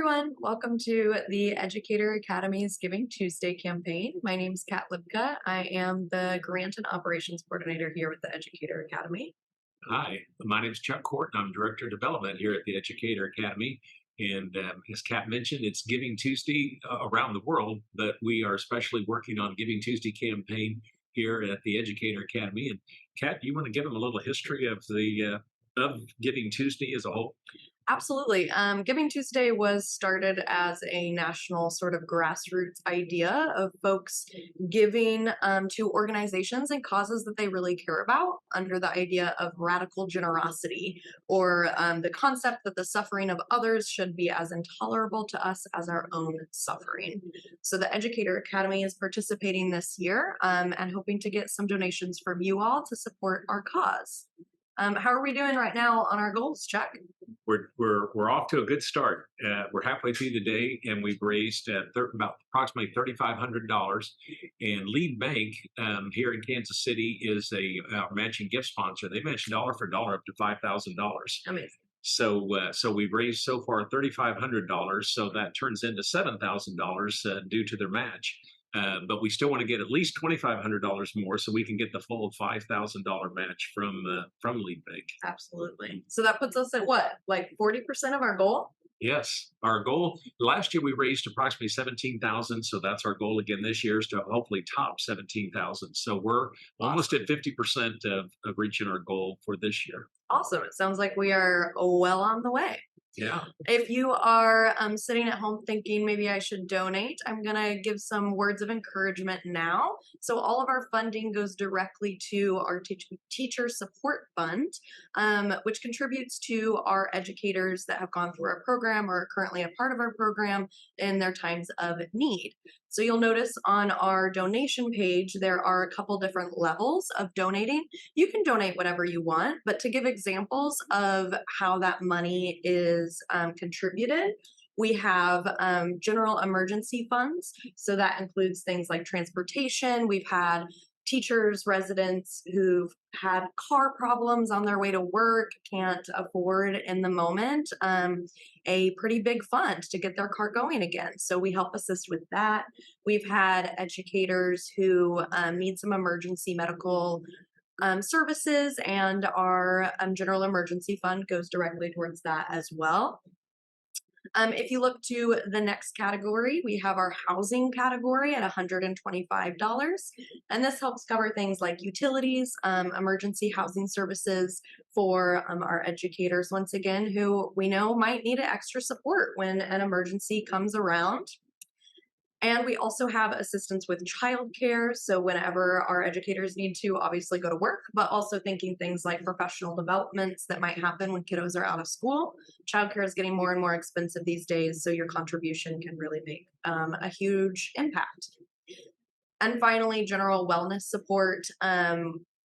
everyone. Welcome to the Educator Academy's Giving Tuesday campaign. My name is Kat Lipka. I am the Grant and Operations Coordinator here with the Educator Academy. Hi, my name is Chuck Court, and I'm Director of Development here at the Educator Academy. And as Kat mentioned, it's Giving Tuesday around the world, but we are especially working on Giving Tuesday campaign here at the Educator Academy. And Kat, do you want to give them a little history of the of Giving Tuesday as a whole? Absolutely. Giving Tuesday was started as a national sort of grassroots idea of folks giving to organizations and causes that they really care about under the idea of radical generosity, or the concept that the suffering of others should be as intolerable to us as our own suffering. So the Educator Academy is participating this year and hoping to get some donations from you all to support our cause. How are we doing right now on our goals, Chuck? We're off to a good start. We're halfway through the day, and we've raised about approximately $3,500. And Lead Bank here in Kansas City is a matching gift sponsor. They match dollar for dollar up to $5,000. Amazing. So we've raised so far $3,500. So that turns into $7,000 due to their match. But we still want to get at least $2,500 more so we can get the full $5,000 match from Lead Bank. Absolutely. So that puts us at what, like 40% of our goal? Yes, our goal last year we raised approximately 17,000, so that's our goal again this year is to hopefully top 17,000. So we're almost at 50% of reaching our goal for this year. Awesome. It sounds like we are well on the way. Yeah. If you are sitting at home thinking maybe I should donate, I'm going to give some words of encouragement now. So all of our funding goes directly to our teacher support fund, which contributes to our educators that have gone through our program or are currently a part of our program in their times of need. So you'll notice on our donation page, there are a couple different levels of donating. You can donate whatever you want, but to give examples of how that money is contributed, we have general emergency funds. So that includes things like transportation. We've had teachers, residents who've had car problems on their way to work, can't afford in the moment a pretty big fund to get their car going again. So we help assist with that. We've had educators who need some emergency medical services, and our general emergency fund goes directly towards that as well. If you look to the next category, we have our housing category at $125. And this helps cover things like utilities, emergency housing services for our educators, once again, who we know might need extra support when an emergency comes around. And we also have assistance with childcare. So whenever our educators need to obviously go to work, but also thinking things like professional developments that might happen when kiddos are out of school. Childcare is getting more and more expensive these days, so your contribution can really make a huge impact. And finally, general wellness support.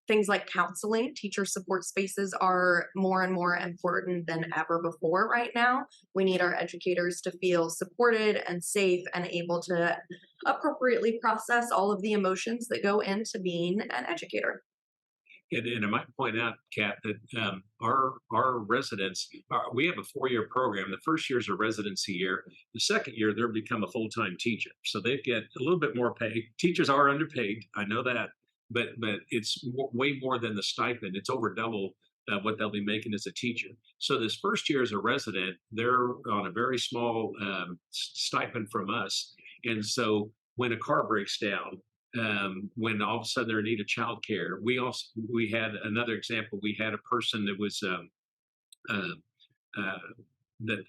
Things like counseling, teacher support spaces are more and more important than ever before right now. We need our educators to feel supported and safe and able to appropriately process all of the emotions that go into being an educator. And I might point out, Kat, that our residents, we have a 4-year program. The first year is a residency year. The second year, they'll become a full-time teacher. So they get a little bit more pay. Teachers are underpaid. I know that. But it's way more than the stipend. It's over double what they'll be making as a teacher. So this first year as a resident, they're on a very small stipend from us. And so when a car breaks down, when all of a sudden they're in need of childcare, we had another example. We had a person that was that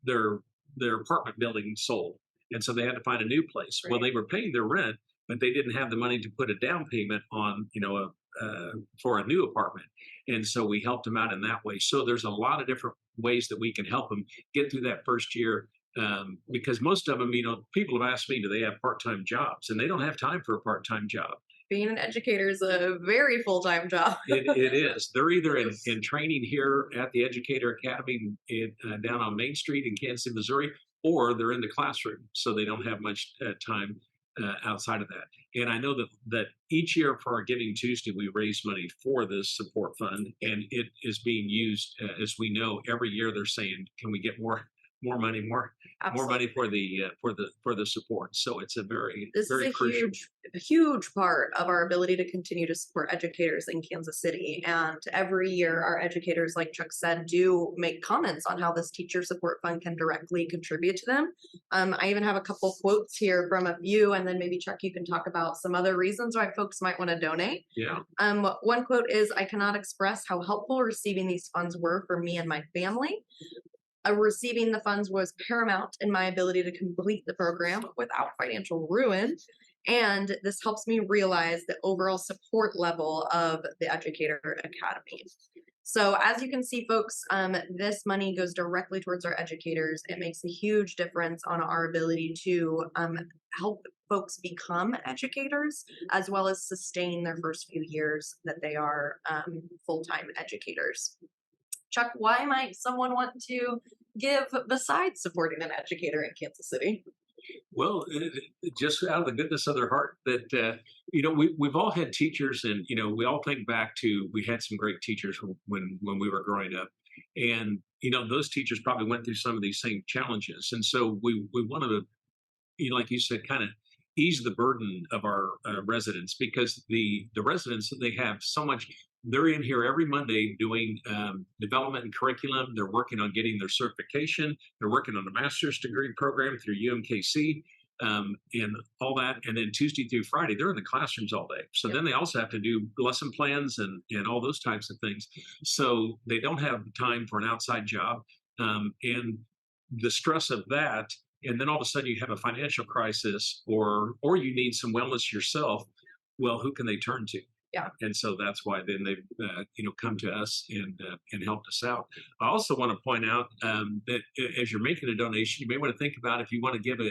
their apartment building sold, and so they had to find a new place. Well, they were paying their rent, but they didn't have the money to put a down payment on, for a new apartment. And so we helped them out in that way. So there's a lot of different ways that we can help them get through that first year. Because most of them, people have asked me, do they have part-time jobs? And they don't have time for a part-time job. Being an educator is a very full-time job. It is. They're either in training here at the Educator Academy down on Main Street in Kansas City, Missouri, or they're in the classroom. So they don't have much time outside of that. And I know that each year for our Giving Tuesday, we raise money for this support fund, and it is being used, as we know, every year they're saying, can we get more more money, more Absolutely. money for the support. So it's a very This is very a crucial. huge part of our ability to continue to support educators in Kansas City. And every year, our educators, like Chuck said, do make comments on how this teacher support fund can directly contribute to them. I even have a couple quotes here from a few, and then maybe Chuck, you can talk about some other reasons why folks might want to donate. Yeah. One quote is, "I cannot express how helpful receiving these funds were for me and my family. Receiving the funds was paramount in my ability to complete the program without financial ruin. And this helps me realize the overall support level of the Educator Academy." So, as you can see, folks, this money goes directly towards our educators. It makes a huge difference on our ability to help folks become educators, as well as sustain their first few years that they are full time educators. Chuck, why might someone want to give besides supporting an educator in Kansas City? Well, just out of the goodness of their heart, that we've all had teachers, and we all think back to we had some great teachers when we were growing up, and those teachers probably went through some of these same challenges, and so we wanted to, like you said, kind of ease the burden of our residents, because the residents, they have so much. They're in here every Monday doing development and curriculum. They're working on getting their certification. They're working on a master's degree program through UMKC, and all that. And then Tuesday through Friday, they're in the classrooms all day. So Yep. then they also have to do lesson plans and all those types of things. So they don't have time for an outside job, and the stress of that, and then all of a sudden you have a financial crisis, or you need some wellness yourself. Well, who can they turn to? Yeah. And so that's why then they've come to us and helped us out. I also want to point out that as you're making a donation, you may want to think about if you want to give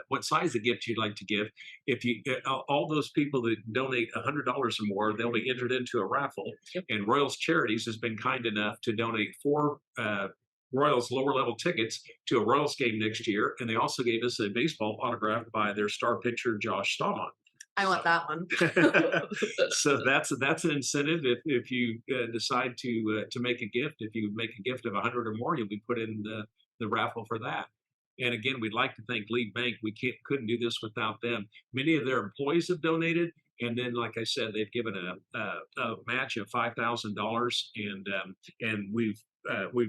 what size of gift you'd like to give. If you all those people that donate $100 or more, they'll be entered into a raffle. Yep. And Royals Charities has been kind enough to donate 4 Royals lower level tickets to a Royals game next year, and they also gave us a baseball autographed by their star pitcher Josh Staumont. I want that one. So that's an incentive. If you decide to make a gift, if you make a gift of 100 or more, you'll be put in the raffle for that. And again, we'd like to thank Lead Bank. We couldn't do this without them. Many of their employees have donated, and then, like I said, they've given a match of $5,000, and we've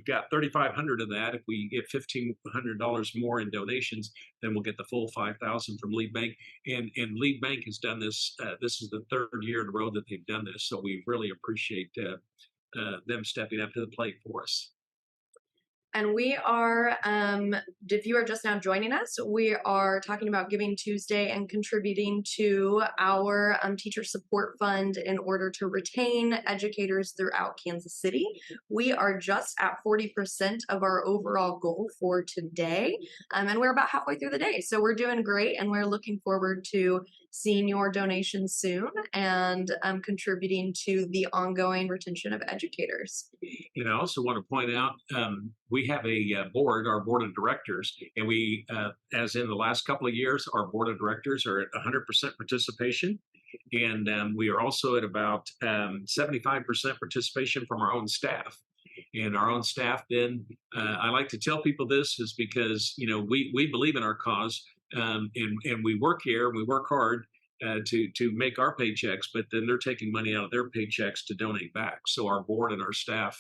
got 3,500 of that. If we get $1,500 more in donations, then we'll get the full 5,000 from Lead Bank. And Lead Bank has done this. This is the 3rd year in a row that they've done this. So we really appreciate them stepping up to the plate for us. And we are, if you are just now joining us, we are talking about Giving Tuesday and contributing to our teacher support fund in order to retain educators throughout Kansas City. We are just at 40% of our overall goal for today, and we're about halfway through the day. So we're doing great, and we're looking forward to seeing your donations soon and contributing to the ongoing retention of educators. And I also want to point out, we have a board, our board of directors, and we, as in the last couple of years, our board of directors are at 100% participation. And we are also at about 75% participation from our own staff. And our own staff, then, I like to tell people this is because, we believe in our cause, and we work here, and we work hard to make our paychecks, but then they're taking money out of their paychecks to donate back. So our board and our staff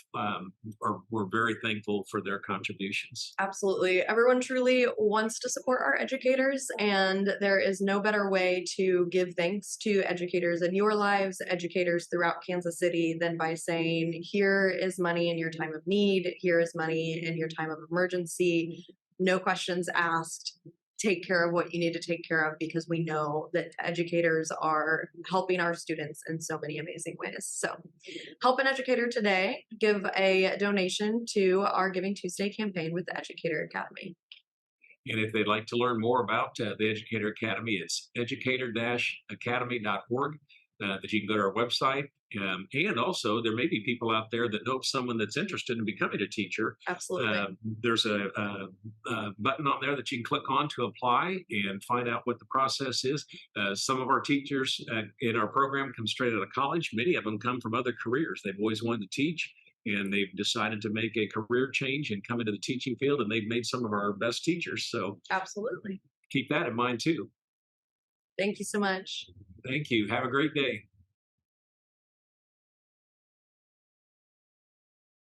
we're very thankful for their contributions. Absolutely. Everyone truly wants to support our educators, and there is no better way to give thanks to educators in your lives, educators throughout Kansas City, than by saying, here is money in your time of need, here is money in your time of emergency, no questions asked. Take care of what you need to take care of, because we know that educators are helping our students in so many amazing ways. So help an educator today. Give a donation to our Giving Tuesday campaign with the Educator Academy. And if they'd like to learn more about the Educator Academy, it's educator-academy.org. That you can go to our website. And also, there may be people out there that know of someone that's interested in becoming a teacher. Absolutely. There's a button on there that you can click on to apply and find out what the process is. Some of our teachers in our program come straight out of college. Many of them come from other careers. They've always wanted to teach, and they've decided to make a career change and come into the teaching field, and they've made some of our best teachers. So Absolutely. keep that in mind too. Thank you so much. Thank you. Have a great day.